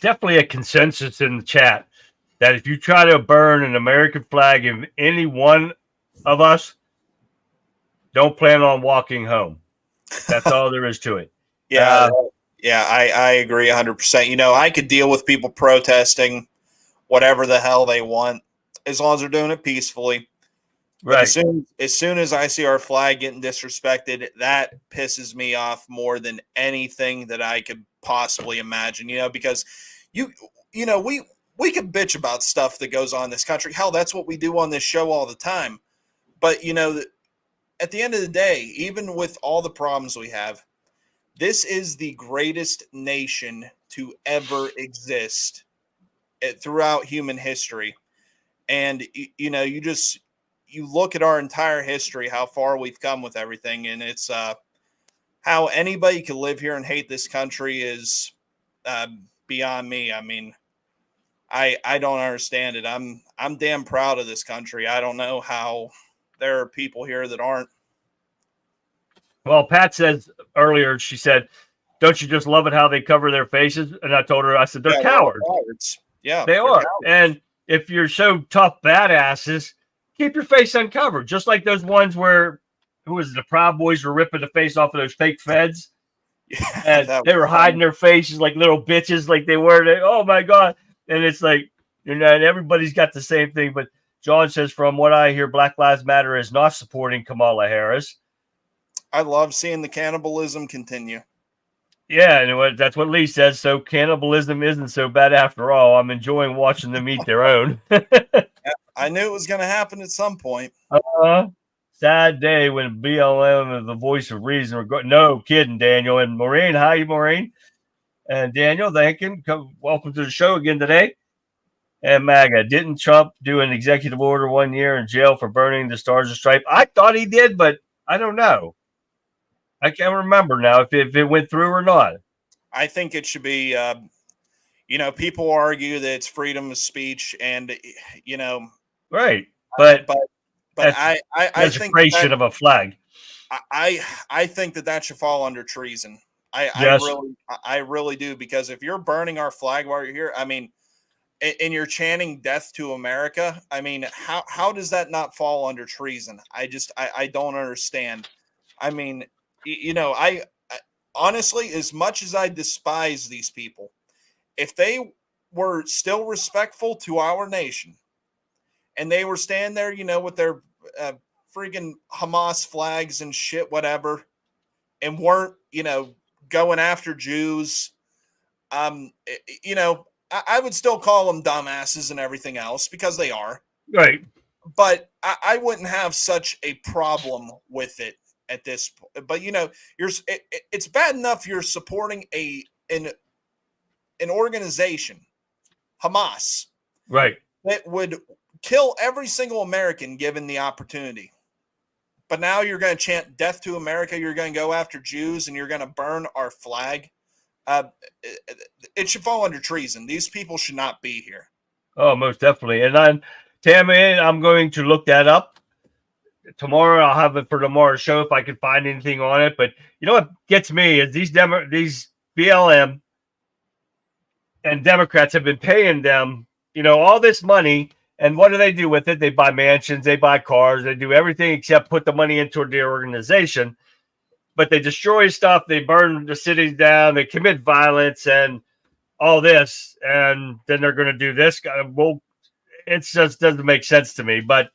definitely a consensus in the chat that if you try to burn an American flag in any one of us, don't plan on walking home. That's all there is to it. Yeah, I agree 100%. You know, I could deal with people protesting whatever the hell they want as long as they're doing it peacefully. But Right. as soon as I see our flag getting disrespected, that pisses me off more than anything that I could possibly imagine. You know, because you know we could bitch about stuff that goes on in this country. Hell, that's what we do on this show all the time. But you know, at the end of the day, even with all the problems we have, this is the greatest nation to ever exist throughout human history. And you know, you look at our entire history, how far we've come with everything, and it's how anybody could live here and hate this country is beyond me. I mean, I don't understand it. I'm damn proud of this country. I don't know how there are people here that aren't. Well, Pat says earlier, she said, don't you just love it how they cover their faces? And I told her, I said, they're cowards. Yeah, they are. cowards. And if you're so tough badasses, keep your face uncovered. Just like those ones where, who was it, the Proud Boys were ripping the face off of those fake feds. And they were hiding their faces like little bitches, like they were. Oh my God. And it's like, you know, and everybody's got the same thing. But John says, from what I hear, Black Lives Matter is not supporting Kamala Harris. I love seeing the cannibalism continue. Yeah, and that's what Lee says. So cannibalism isn't so bad after all. I'm enjoying watching them eat their own. I knew it was going to happen at some point. Sad day when BLM is the voice of reason. No kidding, Daniel. And Maureen, hi, Maureen. And Daniel, thank you. Welcome to the show again today. And MAGA, didn't Trump do an executive order 1 year in jail for burning the Stars and Stripes? I thought he did, but I don't know. I can't remember now if it went through or not. I think it should be, you know, people argue that it's freedom of speech and, you know. Right. But I think desecration of a flag. I think that should fall under treason. Yes. I really do, because if you're burning our flag while you're here, I mean, and you're chanting death to America, I mean, how does that not fall under treason? I don't understand. I mean, you know, I honestly, as much as I despise these people, if they were still respectful to our nation and they were standing there, you know, with their freaking Hamas flags and shit, whatever, and weren't, you know, going after Jews, you know, I would still call them dumbasses and everything else, because they are. Right. But I wouldn't have such a problem with it at this point. But, you know, it's bad enough you're supporting an organization, Hamas, right, that would kill every single American given the opportunity. But now you're going to chant death to America. You're going to go after Jews and you're going to burn our flag. It should fall under treason. These people should not be here. Oh, most definitely. And Tammy, I'm going to look that up tomorrow. I'll have it for tomorrow's show if I can find anything on it. But you know what gets me is these BLM and Democrats have been paying them, you know, all this money. And what do they do with it? They buy mansions, they buy cars, they do everything except put the money into their organization. But they destroy stuff, they burn the cities down, they commit violence and all this, and then they're going to do this. Well, it just doesn't make sense to me, but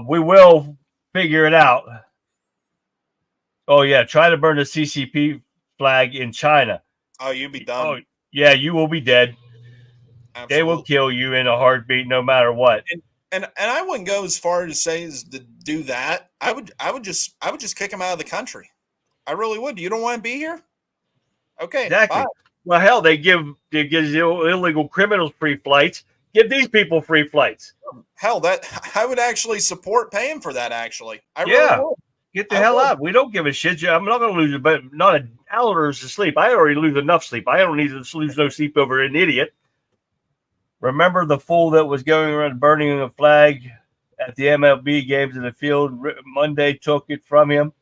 we will figure it out. Oh, yeah, try to burn the CCP flag in China. Oh, you'd be done. Oh, yeah, you will be dead. Absolutely. They will kill you in a heartbeat, no matter what. And I wouldn't go as far to say as to do that. I would just kick them out of the country. I really would. You don't want to be here? Okay. Exactly. Bye. Well, hell, they give illegal criminals free flights. Give these people free flights. Hell, I would actually support paying for that. Actually, I yeah. really would. Get the hell out. We don't give a shit. I'm not going to lose but not an hour's of sleep. I already lose enough sleep. I don't need to lose no sleep over an idiot. Remember the fool that was going around burning a flag at the MLB games in the field? Monday took it from him.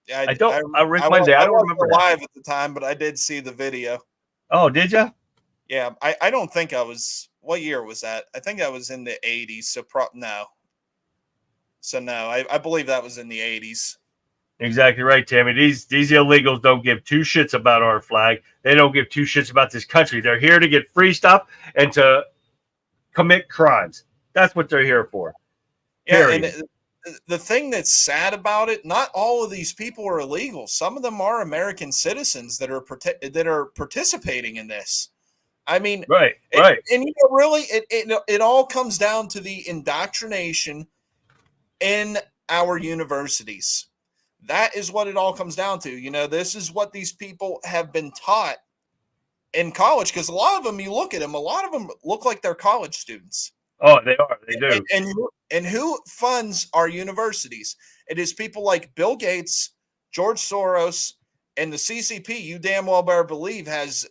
Yeah, I don't remember live at the time, but I did see the video. Oh, did you? Yeah, I don't think I was. What year was that? I think I was in the 80s. So no. So no, I believe that was in the 80s. Exactly right, Tammy. These illegals don't give two shits about our flag. They don't give two shits about this country. They're here to get free stuff and to commit crimes. That's what they're here for. Yeah, and the thing that's sad about it, not all of these people are illegal. Some of them are American citizens that are participating in this. I mean, right. And really, it all comes down to the indoctrination in our universities. That is what it all comes down to. This is what these people have been taught in college, because a lot of them, you look at them, a lot of them look like they're college students. Oh, they are. They do. And who funds our universities? It is people like Bill Gates, George Soros, and the CCP. You damn well better believe has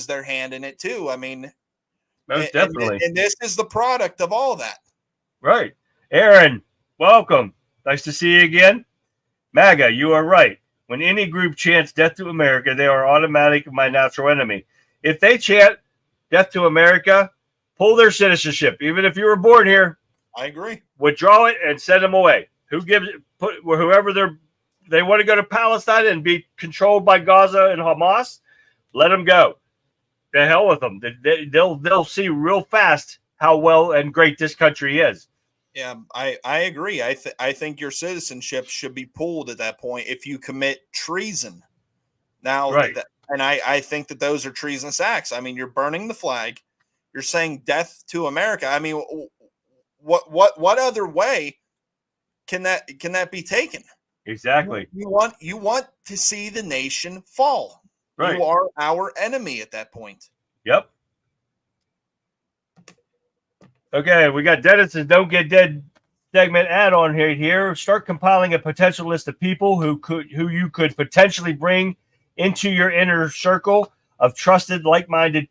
their hand in it too. I mean, most definitely. And this is the product of all that. Right. Aaron, welcome. Nice to see you again. MAGA, you are right. When any group chants death to America, they are automatically my natural enemy. If they chant death to America, pull their citizenship. Even if you were born here, I agree. Withdraw it and send them away. Who gives it? Whoever they want to go to Palestine and be controlled by Gaza and Hamas, let them go. The hell with them. They'll see real fast how well and great this country is. Yeah, I agree. I think your citizenship should be pulled at that point if you commit treason. Now, right. And I think that those are treasonous acts. I mean, you're burning the flag. You're saying death to America. I mean, what other way can that be taken? Exactly. You want to see the nation fall. Right. You are our enemy at that point. Yep. Okay, we got Dennis's Don't Get Dead segment add-on here. Start compiling a potential list of people who you could potentially bring into your inner circle of trusted, like-minded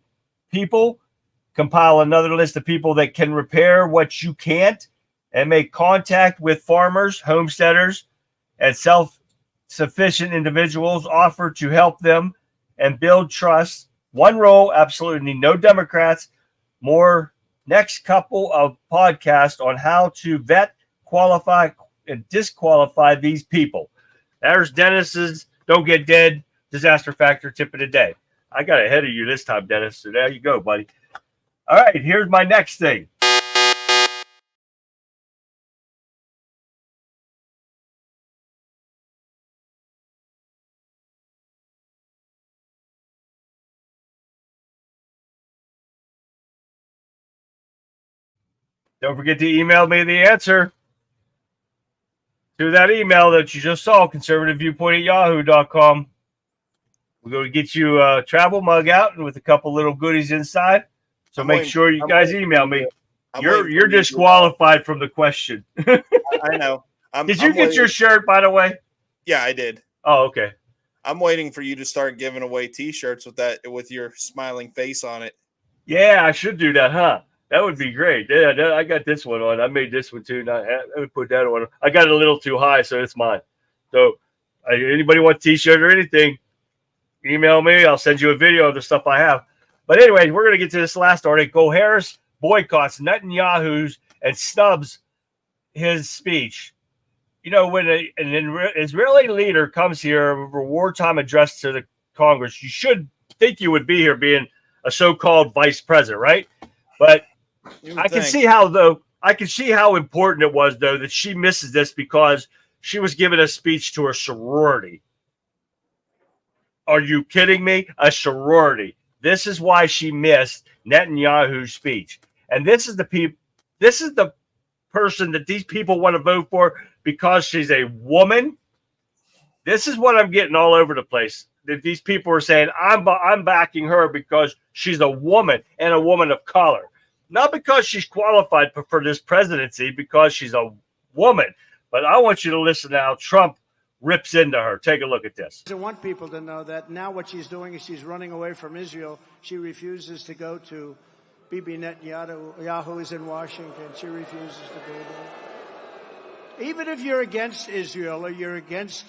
people. Compile another list of people that can repair what you can't, and make contact with farmers, homesteaders, and self-sufficient individuals. Offer to help them and build trust. One role, absolutely no Democrats. More next couple of podcasts on how to vet, qualify, and disqualify these people. There's Dennis's Don't Get Dead Disaster Factor tip of the day. I got ahead of you this time, Dennis. So there you go, buddy. All right, here's my next thing. Don't forget to email me the answer to that email that you just saw, conservativeviewpoint@yahoo.com. We're going to get you a travel mug out and with a couple little goodies inside. So make sure you guys email me. You're disqualified from the question. I know. Did you get your shirt, by the way? Yeah, I did. Oh, okay. I'm waiting for you to start giving away T-shirts with your smiling face on it. Yeah, I should do that, huh? That would be great. Yeah, I got this one on. I made this one too. Now, let me put that on. I got it a little too high, so it's mine. So, anybody want a T-shirt or anything, email me. I'll send you a video of the stuff I have. But anyway, we're going to get to this last article. Harris boycotts Netanyahu's and snubs his speech. You know, when an Israeli leader comes here for a wartime address to the Congress, you should think you would be here being a so-called vice president, right? But I can see how important it was, though, that she misses this because she was giving a speech to her sorority. Are you kidding me? A sorority. This is why she missed Netanyahu's speech. And this is the person that these people want to vote for because she's a woman. This is what I'm getting all over the place. That these people are saying, I'm backing her because she's a woman and a woman of color. Not because she's qualified for this presidency, because she's a woman. But I want you to listen to how Trump rips into her. Take a look at this. I want people to know that now what she's doing is she's running away from Israel. She refuses to go to Bibi Netanyahu is in Washington. She refuses to go there. Even if you're against Israel or you're against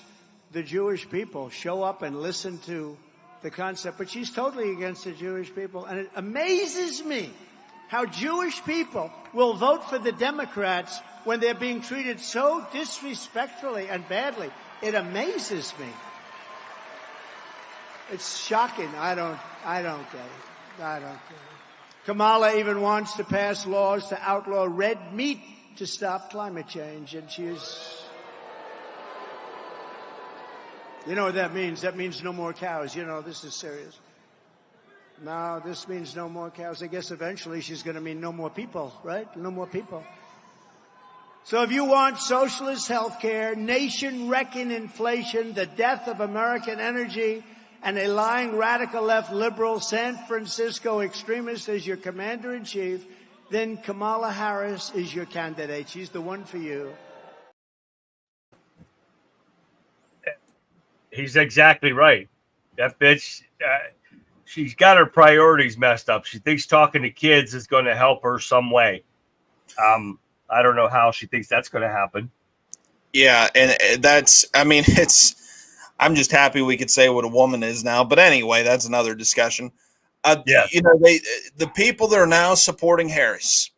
the Jewish people, show up and listen to the concept, but she's totally against the Jewish people. And it amazes me how Jewish people will vote for the Democrats when they're being treated so disrespectfully and badly. It amazes me. It's shocking. I don't get it. I don't get it. Kamala even wants to pass laws to outlaw red meat to stop climate change, and she is... You know what that means? That means no more cows. You know, this is serious. No, this means no more cows. I guess eventually she's going to mean no more people, right? No more people. So if you want socialist health care, nation-wrecking inflation, the death of American energy, and a lying radical left liberal San Francisco extremist as your commander-in-chief, then Kamala Harris is your candidate. She's the one for you. He's exactly right. That bitch, she's got her priorities messed up. She thinks talking to kids is going to help her some way. I don't know how she thinks that's going to happen. Yeah, and that's, I mean, I'm just happy we could say what a woman is now. But anyway, that's another discussion. Yeah. You know, the people that are now supporting Harris,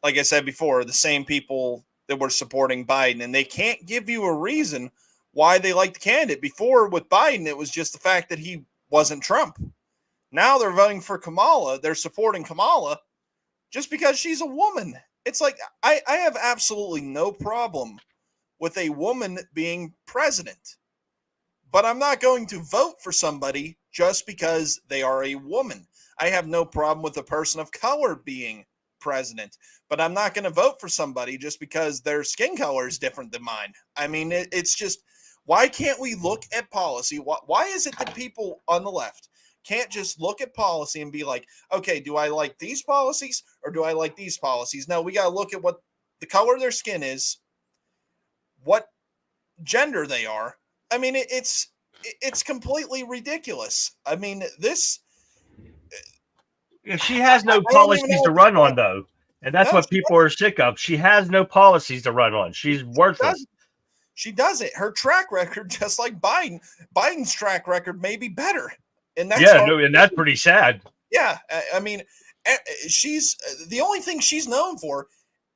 like I said before, are the same people that were supporting Biden, and they can't give you a reason why they like the candidate. Before with Biden, it was just the fact that he wasn't Trump. Now they're voting for Kamala. They're supporting Kamala just because she's a woman. It's like, I have absolutely no problem with a woman being president, but I'm not going to vote for somebody just because they are a woman. I have no problem with a person of color being president, but I'm not going to vote for somebody just because their skin color is different than mine. I mean, it's just, why can't we look at policy? Why is it that people on the left can't just look at policy and be like, okay, do I like these policies or do I like these policies? No, we got to look at what the color of their skin is, what gender they are. I mean, it's completely ridiculous. I mean, this... She has no policies to run on, though. And that's what people are sick of. She has no policies to run on. She's worthless. She doesn't. Her track record, just like Biden's track record, may be better. And that's and that's pretty sad. Yeah, I mean, she's the only thing she's known for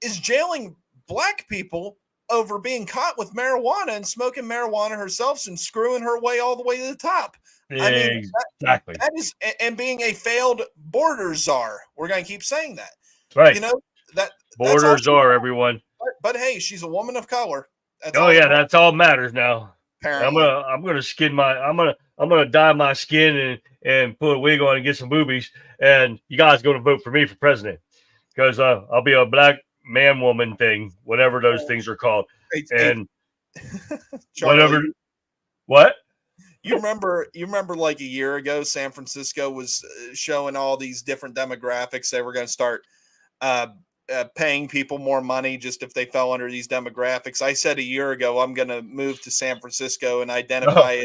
is jailing black people over being caught with marijuana and smoking marijuana herself and screwing her way all the way to the top. Yeah, I mean, exactly. That is, and being a failed border czar. We're going to keep saying that, right? You know that border czar, everyone. But hey, she's a woman of color. That's that's all matters now. Apparently. I'm gonna dye my skin and put a wig on and get some boobies, and you guys gonna vote for me for president because I'll be a black man woman thing, whatever those things are called, and whatever. What? You remember like a year ago, San Francisco was showing all these different demographics. They were going to start paying people more money just if they fell under these demographics. I said a year ago, I'm going to move to San Francisco and identify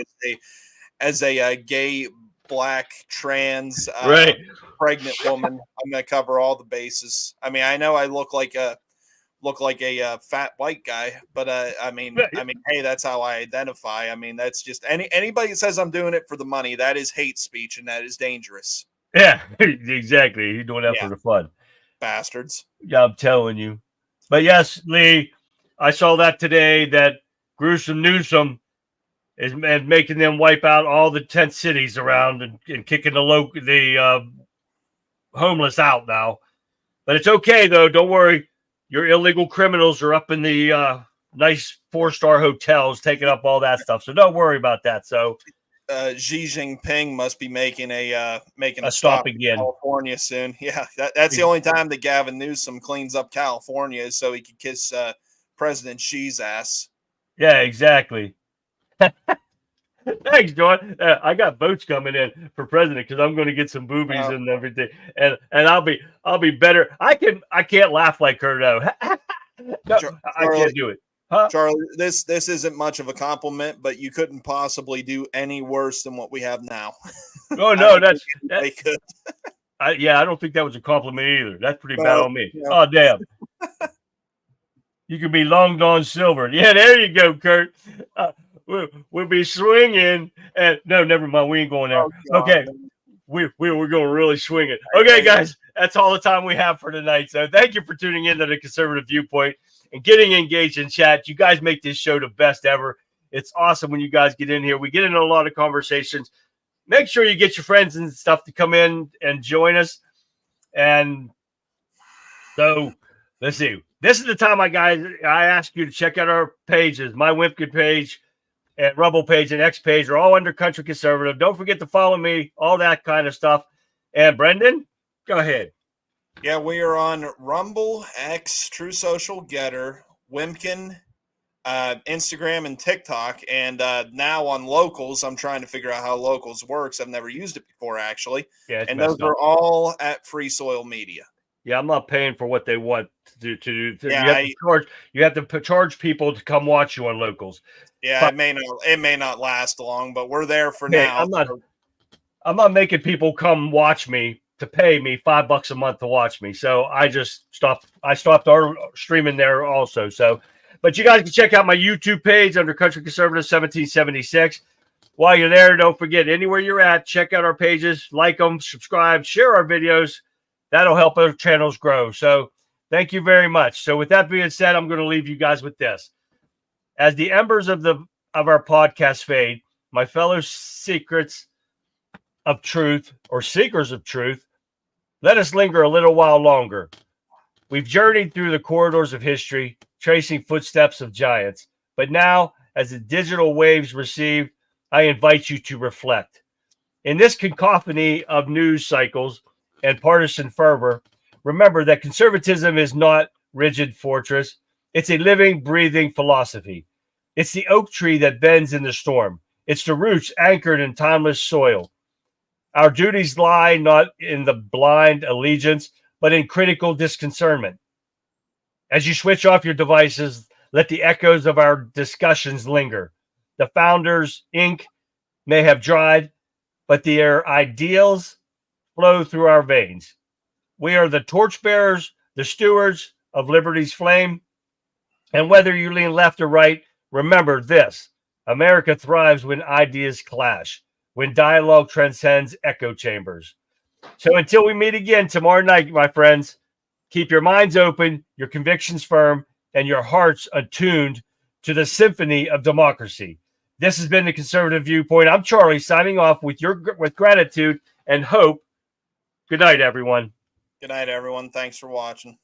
as a gay, black, trans, pregnant woman. I'm going to cover all the bases. I mean, I know I look like a fat white guy, but I mean, hey, that's how I identify. I mean, that's just anybody that says I'm doing it for the money, that is hate speech and that is dangerous. Yeah, exactly. You're doing that for the fun. Bastards. Yeah, I'm telling you. But yes, Lee, I saw that today that Gruesome Newsom is making them wipe out all the tent cities around and kicking the homeless out now. But it's okay though. Don't worry. Your illegal criminals are up in the nice 4-star hotels taking up all that stuff. So don't worry about that. So Xi Jinping must be making a stop again in California soon. Yeah, that's the only time that Gavin Newsom cleans up California is so he can kiss President Xi's ass. Yeah, exactly. Thanks, John. I got votes coming in for president because I'm going to get some boobies and everything, and I'll be better. I can't laugh like her though. No, I can't do it. Huh? Charlie, this isn't much of a compliment, but you couldn't possibly do any worse than what we have now. Oh no, they could. I don't think that was a compliment either. That's pretty bad on me. Yeah. Oh damn. You could be long gone silver. Yeah, there you go, Kurt. we'll be swinging. And no, never mind. We ain't going there. Oh, God. Okay. We're going to really swing it. Okay, guys, that's all the time we have for tonight. So thank you for tuning in to the Conservative Viewpoint and getting engaged in chat. You guys make this show the best ever. It's awesome when you guys get in here. We get into a lot of conversations. Make sure you get your friends and stuff to come in and join us. And so let's see. This is the time, I ask you to check out our pages. My Wimpkin page and Rebel page and X page are all under Country Conservative. Don't forget to follow me, all that kind of stuff. And Brendan, go ahead. Yeah, we are on Rumble, X, True Social, Getter, Wimpkin, Instagram, and TikTok. And now on Locals, I'm trying to figure out how Locals works. I've never used it before, actually. Yeah, and those are all at Free Soil Media. Yeah, I'm not paying for what they want to do. Yeah, you have to charge people to come watch you on Locals. Yeah, but it may not last long, but we're there for now. I'm not making people come watch me to pay me $5 a month to watch me. So I just stopped. I stopped our streaming there also. So, but you guys can check out my YouTube page under Country Conservative 1776. While you're there, don't forget, anywhere you're at, check out our pages, like them, subscribe, share our videos. That'll help our channels grow. So thank you very much. So with that being said, I'm going to leave you guys with this. As the embers of our podcast fade, my fellow secrets of truth or seekers of truth, let us linger a little while longer. We've journeyed through the corridors of history, tracing footsteps of giants. But now, as the digital waves recede, I invite you to reflect. In this cacophony of news cycles and partisan fervor, remember that conservatism is not rigid fortress. It's a living, breathing philosophy. It's the oak tree that bends in the storm. It's the roots anchored in timeless soil. Our duties lie not in the blind allegiance, but in critical discernment. As you switch off your devices, let the echoes of our discussions linger. The founders' ink may have dried, but their ideals flow through our veins. We are the torchbearers, the stewards of liberty's flame. And whether you lean left or right, remember this: America thrives when ideas clash, when dialogue transcends echo chambers. So until we meet again tomorrow night, my friends, keep your minds open, your convictions firm, and your hearts attuned to the symphony of democracy. This has been the Conservative Viewpoint. I'm Charlie, signing off with gratitude and hope. Good night, everyone. Good night, everyone. Thanks for watching.